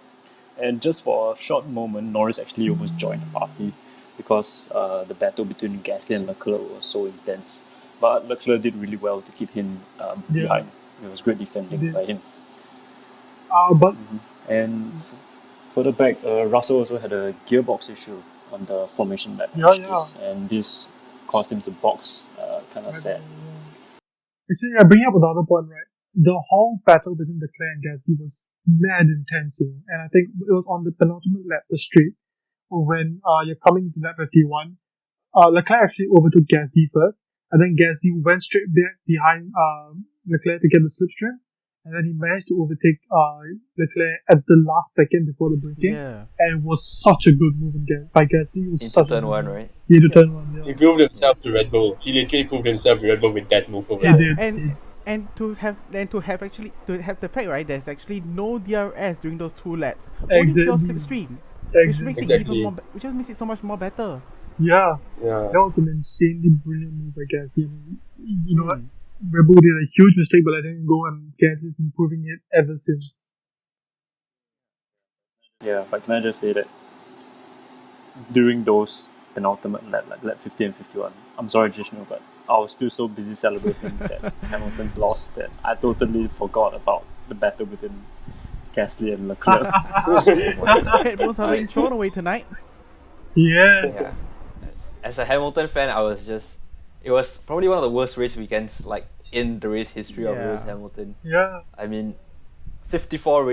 And just for a short moment, Norris actually almost joined the party because the battle between Gasly and Leclerc was so intense. But Leclerc did really well to keep him behind. It was great defending by him. And further back, Russell also had a gearbox issue on the formation lap. And this caused him to box, kind of sad. Actually, bringing up another point, right? The whole battle between Leclerc and Gasly was mad intense, and I think it was on the penultimate lap, the straight, when you're coming to lap 51. Leclerc actually overtook Gasly first, and then Gasly went straight back behind Leclerc to get the slipstream, and then he managed to overtake Leclerc at the last second before the braking, and it was such a good move by Gasly. It was into turn 1, right? Into turn 1, yeah. He proved himself to Red Bull. He literally proved himself to Red Bull with that move over there. And to have the fact, right, there's actually no DRS during those 2 laps. Only pure slipstream. Which makes it which just makes it so much more better. Yeah. That was an insanely brilliant move by Gasly. You know what? Red Bull did a huge mistake by letting him go, and Gasly's been proving it ever since. Yeah, but can I just say that during those penultimate lap, like lap 50 and 51, I'm sorry, Jishnu, but I was still so busy celebrating that Hamilton's loss that I totally forgot about the battle between Gasly and Leclerc. Red Bulls are being thrown away tonight. Yeah. As a Hamilton fan, it was probably one of the worst race weekends in the race history of Lewis Hamilton. Yeah. I mean, 54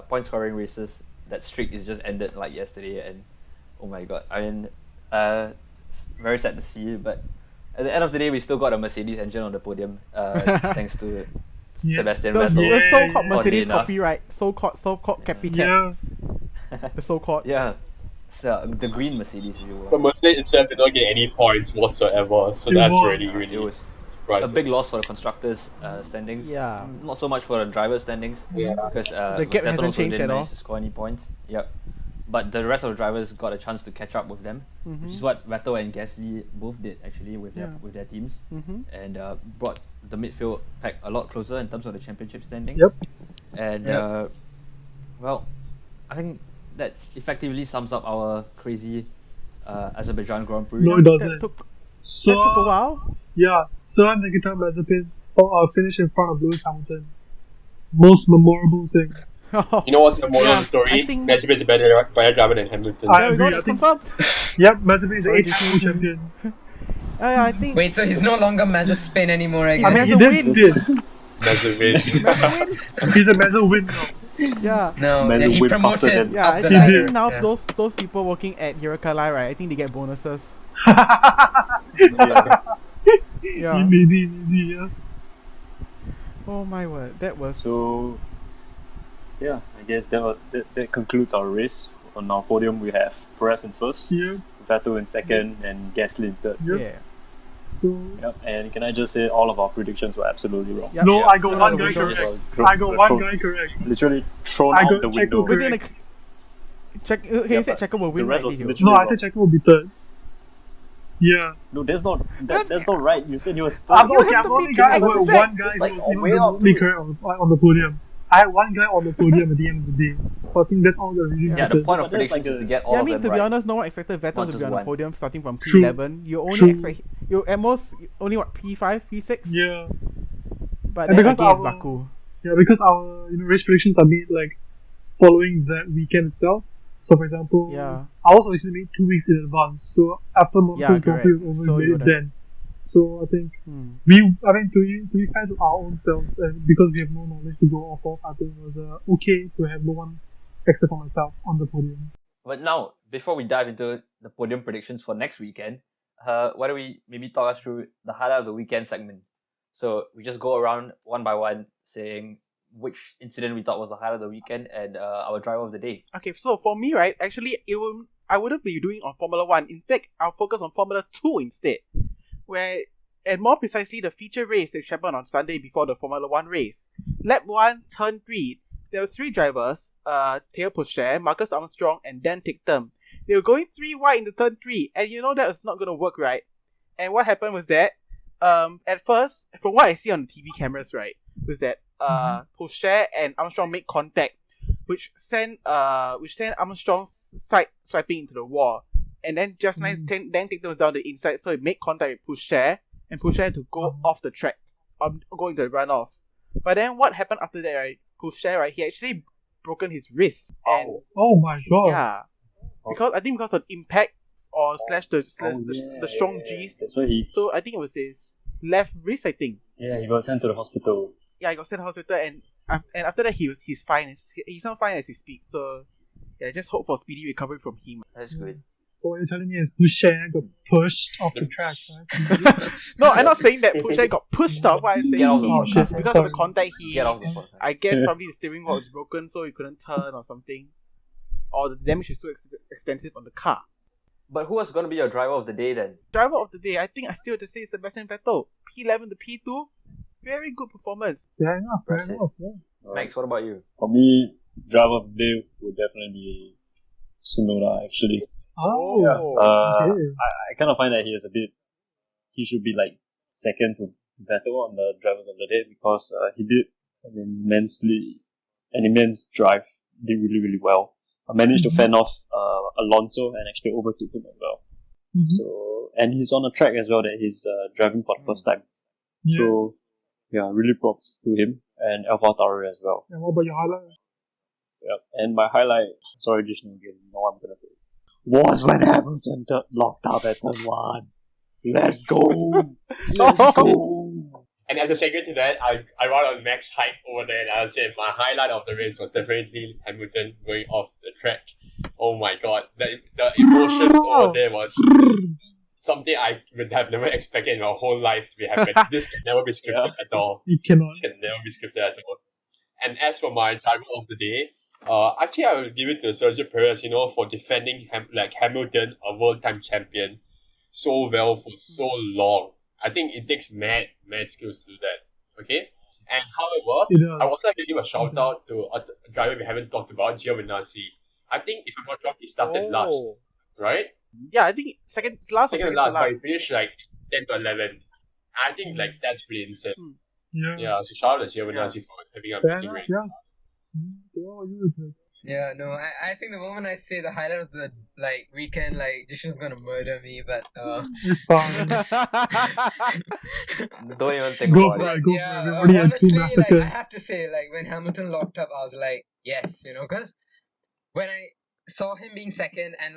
point scoring races. That streak is just ended yesterday, and oh my god. I mean, it's very sad to see, but at the end of the day, we still got a Mercedes engine on the podium, thanks to Sebastian Vettel. The so-called Mercedes copyright, so-called copycat. The so-called. Yeah. So, the green Mercedes we were. But Mercedes itself did not get any points whatsoever, so that's really it was surprising. a big loss for the constructors' standings. Yeah. Not so much for the drivers' standings. Yeah. Because the gap hasn't changed at all. Manage to score any points. Yep. But the rest of the drivers got a chance to catch up with them, which is what Vettel and Gasly both did actually with their teams, and brought the midfield pack a lot closer in terms of the championship standings. Yep. And Well, I think that effectively sums up our crazy Azerbaijan Grand Prix. No, it That doesn't. took So, a while. yeah, Sir Nikita Mazepin finished in front of Lewis Hamilton. Most memorable thing. You know what's the moral of the I story? think- Mazepin is a better driver than Hamilton. I There we go. agree. I That's think. confirmed. Yep, Mazepin is the Sorry, 8th Jishnu. champion. I think. Wait, so he's no longer Mazepin anymore, I guess. I mean, he Mazepin did wins. spin. Mazepin. Mazepin? He's a Mazepin win now. Yeah. No, Mazepin he went faster promoted than- Yeah, up I the think, ladder. did. now Yeah. those people working at Hirokalai, right? I think they get bonuses. Yeah. Maybe, yeah. Oh my word, that was. So, yeah, I guess that concludes our race. On our podium, we have Perez in first, Yeah, Vettel in second, and Gasly in third. yep. Yeah. So, Yep. And can I just say, all of our predictions were absolutely wrong. Yep. no, Yeah. I got No, one no, guy we don't correct. Gro- I got gro- one thrown- guy correct. Literally thrown I out got the Checo window. correct. Within a check. Okay, Yeah, you said but Checo will win, the rest right? was Did you? literally- No, I think Checo will be third. Yeah. No, that's not right. You said you were I'm third. You okay, have I'm to only be guy. I correct. got That's one guy Just who like was way even up, remotely dude. correct on the podium. I had one guy on the podium at the end of the day. So I think that's all that really Yeah, the matters. point of But that's predictions like is to a- get all Yeah, I of mean, them to be right. honest, no one expected Vettel Not to just be on one. the podium starting from True. P11. You only True. expect you at most only what P5, P6. Yeah. But And then because again, it's our- Baku. Yeah, because our race predictions are made like following that weekend itself. So for example, Yeah. ours was actually made 2 weeks in advance. So after Monaco Yeah, Grand Prix was correct. over, So we you made it would've- then. So I think Hmm. to be fair to our own selves, and because we have no knowledge to go off of, I think it was okay to have no one except for myself on the podium. But now, before we dive into the podium predictions for next weekend, why don't we maybe talk us through the highlight of the weekend segment? So we just go around one by one saying which incident we thought was the highlight of the weekend and our driver of the day. Okay, so for me, right, actually, I wouldn't be doing on Formula 1. In fact, I'll focus on Formula 2 instead. And more precisely, the feature race that happened on Sunday before the Formula 1 race. Lap 1, turn 3, there were 3 drivers, Theo Pourchaire, Marcus Armstrong, and Dan Ticktum. They were going 3 wide in the turn 3, and you know that was not going to work, right? And what happened was that, at first, from what I see on the TV cameras, right, was that Pourchaire and Armstrong made contact, which sent Armstrong's side swiping into the wall. And then just nice, Dan Ticktum was down the inside, so it made contact with Pourchaire, and Pourchaire to go off the track, going to the runoff. But then what happened after that, right? Pourchaire, right, he actually broken his wrist. And Oh my god. yeah, because of impact or slash the strong G's. That's why he. So I think it was his left wrist. I think. Yeah, he got sent to the hospital. Yeah, he got sent to hospital, and after that he's fine. He's not fine as he speaks. So yeah, just hope for speedy recovery from him. That's good. So what you're telling me is Boucher got pushed off the track, right? No, I'm not saying that Pourchaire got pushed off. What I'm saying Get off the he, podcast. because of the contact Get off the podcast. I guess probably the steering wheel was broken, so he couldn't turn or something, or the damage is too extensive on the car. But who was going to be your driver of the day then? Driver of the day, I think I still have to say Sebastian Vettel. P11 to P2, very good performance. Fair enough, fair That's it. enough. Yeah. Max, what about you? For me, driver of the day would definitely be Tsunoda, actually. Oh, Uh, okay. I kind of find that he should be like second to Vettel on the drivers of the day because he did an immense drive, did really, really well. Managed to fend off Alonso and actually overtook him as well. Mhm. So, and he's on a track as well that he's driving for the first time. Yeah. So, yeah, really props to him and AlphaTauri as well. And what about your highlight? Yep. And my highlight, sorry, Jishnu again, you know what I'm gonna say, was when Hamilton locked up at turn 1. Let's go! Let's go! And as a second to that, I run on max hype over there, and I'll say my highlight of the race was definitely Hamilton going off the track. Oh my god, the emotions over there was something I would have never expected in my whole life to be happening. This can never be scripted at all. You cannot. Can never be scripted at all. And as for my driver of the day, actually I will give it to Sergio Perez, for defending Hamilton, a world time champion, so well for so long. I think it takes mad skills to do that. Okay? And however, It does. I also like to give a shout out to a driver we haven't talked about, Giovinazzi. I think if I'm not wrong, he started last, right? Yeah, I think second to last. Second to last, but he finished 10 to 11. I think that's pretty insane. Yeah. Yeah, so shout out to Giovinazzi for having an Fair amazing enough, race. yeah. They all use it. Yeah, no, I think the moment I say the highlight of the weekend, Jishnu's gonna murder me, but It's fine. Don't even think Go about for it. it. Go for it. We already had two honestly, I massacres. have to say, when Hamilton locked up, I was like, yes, because when I saw him being second and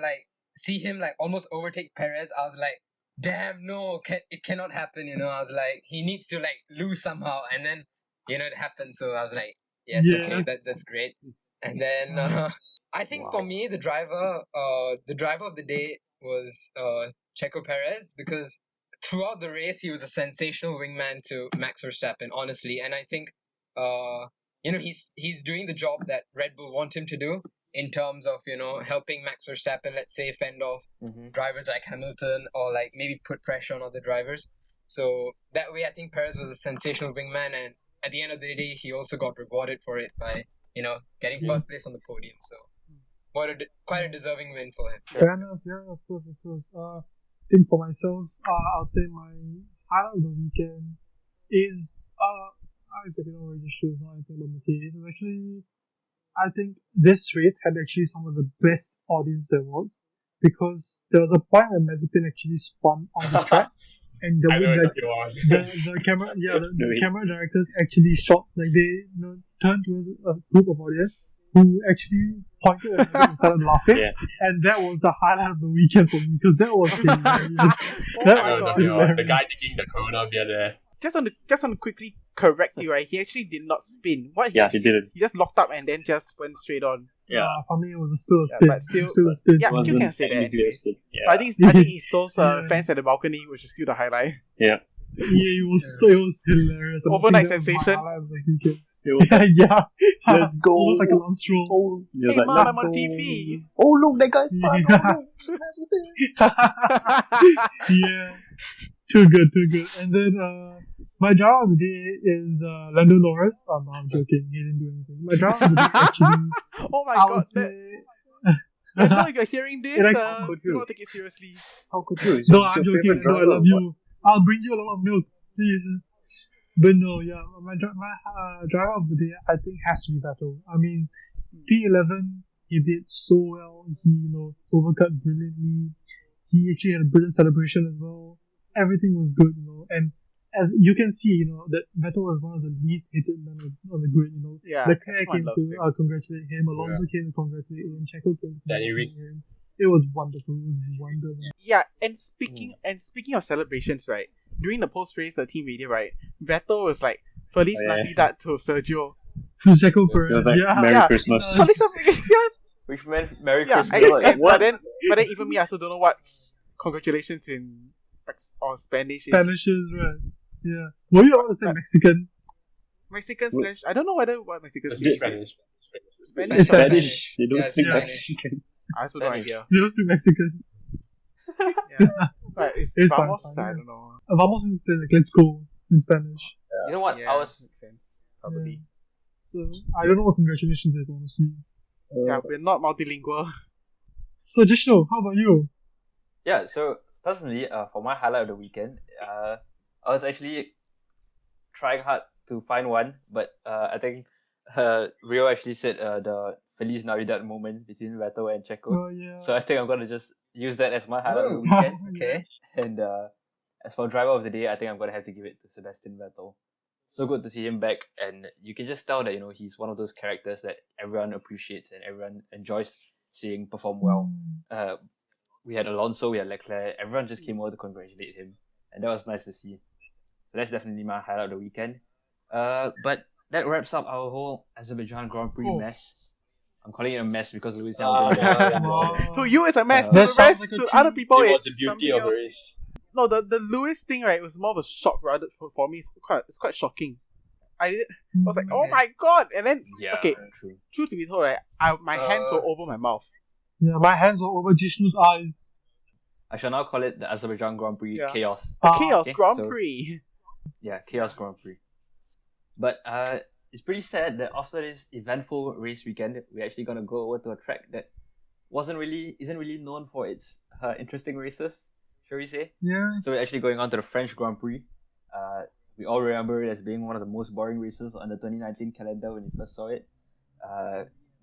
see him almost overtake Perez, I was like, damn, no, it cannot happen, I was like, he needs to lose somehow, and then it happened. So I was like, yes, okay, Yes. that's great. And then I think for me, the driver of the day was Checo Perez, because throughout the race he was a sensational wingman to Max Verstappen, honestly, and I think he's doing the job that Red Bull want him to do in terms of helping Max Verstappen, let's say, fend off drivers like Hamilton, or maybe put pressure on other drivers. So that way, I think Perez was a sensational wingman, and at the end of the day, he also got rewarded for it by getting first place on the podium. So quite a deserving win for him. Fair enough. Yeah, of course. I think for myself, I'll say my highlight of the weekend is I actually don't really sure not anything about Mercedes. It's actually, I think this race had actually some of the best audience there was, because there was a point where Mazepin actually spun on the track, and the camera directors actually shot, they turned towards a group of audience who actually pointed at me and started laughing, and that was the highlight of the weekend for me, because that was hilarious. The guy taking the Corona beer there. Just want to quickly correct you, right? He actually did not spin. He didn't. He just locked up and then just went straight on. For me it was still a spin. But still a spin. Yeah, you can say that. Anyways. But I think he stole fans at the balcony, which is still the highlight. Yeah, it was hilarious. Overnight sensation. It was let's go. Almost like a long stroll. He was Hey, like, Mom, let's I'm on go. TV. Oh look, that guy's spun. Yeah, too good. And then my driver of the day is Lando Norris. Oh, no, I'm joking. He didn't do anything. My driver of the day actually. Oh my I god! would say. I know you're hearing this. It Do actually- not take it seriously. How could you? No, I'm joking. No, I love you. I'll bring you a lot of milk, please. But no, yeah, my driver of the day, I think, has to be Vettel. I mean, P11, he did so well. He, overcut brilliantly. He actually had a brilliant celebration as well. Everything was good, and as you can see, that Vettel was one of the least hated men on the grid. Yeah, Leclerc came everyone loves to congratulate him. Alonso came to congratulate him. Checo came to Danny congratulate him. It was wonderful. Yeah, and speaking of celebrations, right? During the post-race, the team radio, right? Vettel was like, Feliz Navidad to Sergio. To Checo Perez. It was like, Merry Christmas. Feliz Navidad. Which meant Merry Yeah, Christmas. but then even me, I still don't know what congratulations in Spanish. Spanish is right. Yeah. Were you about to say Mexican? Mexican slash. I don't know what Mexican Let's speak. speak Spanish. It's Spanish. They don't speak Spanish. Mexican. I also no idea. You don't speak Mexican. Yeah. But it's fine, vamos, fine, I yeah. don't know. Vamos means let's go in Spanish. You know what? Yeah, I was makes sense. Probably. So I don't know what congratulations is, honestly. Yeah, we're not multilingual. So Jishnu, how about you? Yeah, so personally, for my highlight of the weekend, I was actually trying hard to find one, but I think Rio actually said the Feliz Navidad moment between Vettel and Checo. Oh yeah. So I think I'm gonna just use that as my highlight of the weekend. Okay. And as for driver of the day, I think I'm gonna have to give it to Sebastian Vettel. So good to see him back, and you can just tell that he's one of those characters that everyone appreciates and everyone enjoys seeing perform well. We had Alonso, we had Leclerc, everyone just came over to congratulate him, and that was nice to see. So that's definitely my highlight of the weekend. But that wraps up our whole Azerbaijan Grand Prix mess. I'm calling it a mess because Lewis Hamilton. To you, it's a mess. That To the sounds rest, like a to treat. other people, It was it's the beauty something of a else. race. No, the Lewis thing, right, was more of a shock rather for me. It's quite shocking. I was like, oh my god! And then, Yeah, okay, true. truth to be told, right, my hands were over my mouth. Yeah, my hands were over Jishnu's eyes. I shall now call it the Azerbaijan Grand Prix Yeah. Chaos. The Chaos okay, Grand so- Prix. Yeah, Chaos Grand Prix. But it's pretty sad that after this eventful race weekend, we're actually gonna go over to a track that isn't really known for its interesting races, shall we say? Yeah. So we're actually going on to the French Grand Prix. We all remember it as being one of the most boring races on the 2019 calendar when we first saw it.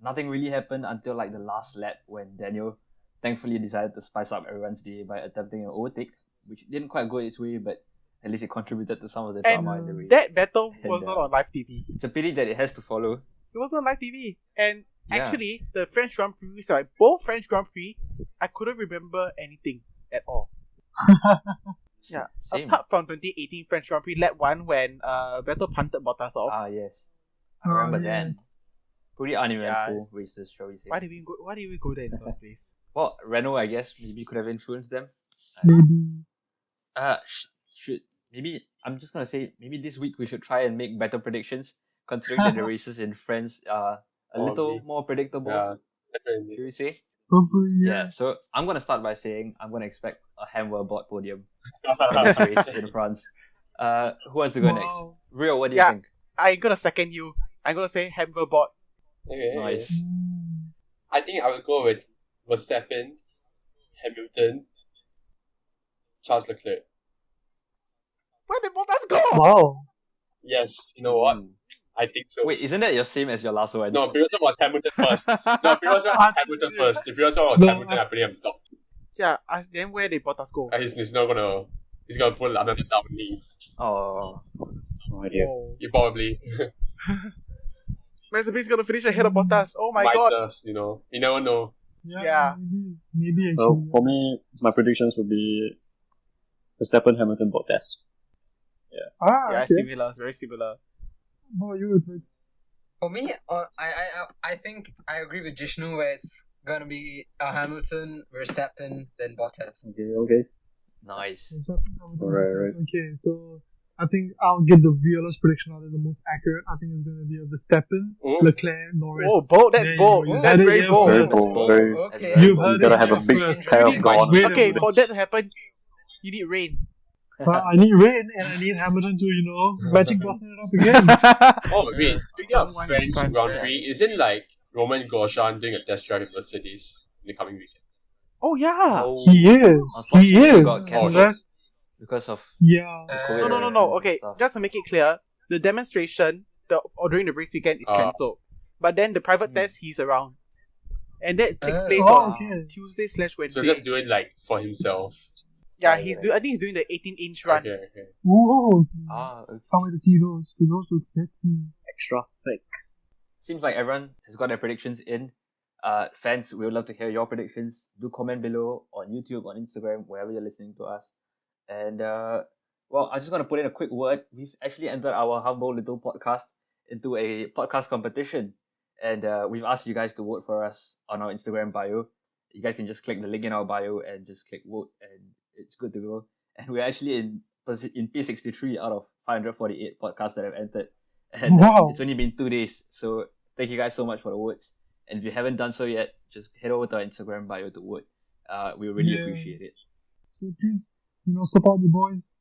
Nothing really happened until like the last lap when Daniel thankfully decided to spice up everyone's day by attempting an overtake, which didn't quite go its way, but at least it contributed to some of the drama in the race. That battle And, wasn't on live TV. It's a pity that it has to follow. It wasn't on live TV. And Yeah. actually, the French Grand Prix, sorry, both French Grand Prix, I couldn't remember anything at all. Yeah, Same. apart from 2018 French Grand Prix lap 1 when Vettel punted Bottas off. Ah, yes. I remember that. yes. Pretty uneventful Yeah, races, shall we say. Why did we go there in the first place? Well, Renault, I guess, maybe could have influenced them. Maybe. Should maybe I'm just gonna say maybe this week we should try and make better predictions, considering that the races in France are a little Probably. more predictable. Yeah, definitely. Should we say? Hopefully, Yeah. So I'm gonna start by saying I'm gonna expect a Hammer-Bot podium for this race in France. Who wants to go next? Wow. Rio, what do you Yeah. think? I'm gonna second you. I'm gonna say Hammer bot. Okay. Nice. I think I will go with Verstappen, Hamilton, Charles Leclerc. Where did Bottas go? Wow. Yes, you know what? Mm. I think so. Wait, isn't that your same as your last one? No, previous one was Hamilton first. No, previous one was Hamilton first. The previous one was No, Hamilton. I put him on top. Yeah, then where did Bottas go? He's not gonna. He's gonna pull another down knee. Oh, No idea. Oh. He probably Mazepin's gonna finish ahead of Bottas. Oh my might god. just, you never know. Yeah. Maybe actually. Well, for me, my predictions would be Verstappen, Hamilton, Bottas. Yeah, Okay. similar, very similar. How about you? Like, For me, I think I agree with Jishnu where it's gonna be Hamilton, Verstappen, then Bottas. Okay. nice. what's happening over there? Right. Okay, so I think I'll get the realist prediction out there, the most accurate. I think it's going to be a Verstappen, Ooh. Leclerc, Norris. Oh, bold, that's There you bold. go. You That's heard it very here bold. Very first. bold. Very. Okay. You've You heard gotta it have a here big first. pair of Wait a guns. minute. Okay, for that to happen, you need rain. I need rain and I need Hamilton to, magic button it up again. Oh wait, speaking of One French France, Grand yeah. Prix, isn't like Roman Grosjean doing a test drive with Mercedes in the coming weekend? Oh yeah. Oh, He is. He Unfortunately, it got is. cancelled. Unless, because of yeah. COVID No. and Okay, stuff. just to make it clear, the demonstration or during the race weekend is Ah. cancelled. But then the private Hmm. test he's around, and that takes place Oh, on okay. Tuesday/Wednesday. So just do it like for himself. Yeah, Right, he's right. doing. I think he's doing the 18-inch runs. Okay. Whoa. Okay. Can't wait to see those. Those look sexy. Extra thick. Seems like everyone has got their predictions in. Fans, we would love to hear your predictions. Do comment below on YouTube, on Instagram, wherever you're listening to us. And well, I'm just gonna put in a quick word. We've actually entered our humble little podcast into a podcast competition, and we've asked you guys to vote for us on our Instagram bio. You guys can just click the link in our bio and just click vote, and it's good to go. And we're actually in P63 out of 548 podcasts that have entered, and Wow. it's only been 2 days. So thank you guys so much for the votes. And if you haven't done so yet, just head over to our Instagram bio to vote. We really Yeah. appreciate it. So please, support the boys.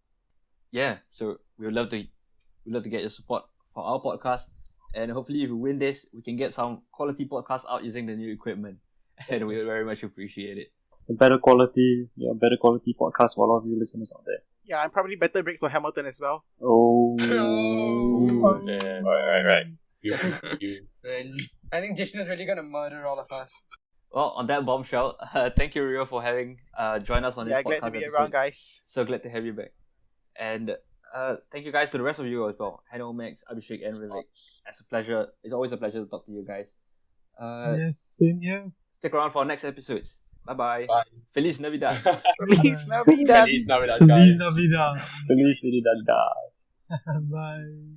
Yeah, so we would love to get your support for our podcast, and hopefully if we win this, we can get some quality podcasts out using the new equipment, and we would very much appreciate it. Better quality podcast for a lot of you listeners out there. Yeah, and probably better breaks for Hamilton as well. Oh. Oh. Yeah. Right. You. And I think Jishnu's really gonna murder all of us. Well, on that bombshell, thank you Rio for having joined us on this Yeah, podcast glad to be episode. around, guys. So glad to have you back, and thank you guys to the rest of you as well. Hello Max, Abhishek, and Vivek. It's a pleasure. It's always a pleasure to talk to you guys. Yes, same here. Stick around for our next episodes. Bye. Bye. Feliz Navidad. Feliz Navidad. Feliz Navidad, Feliz guys. Navidad. Feliz Navidad. Bye.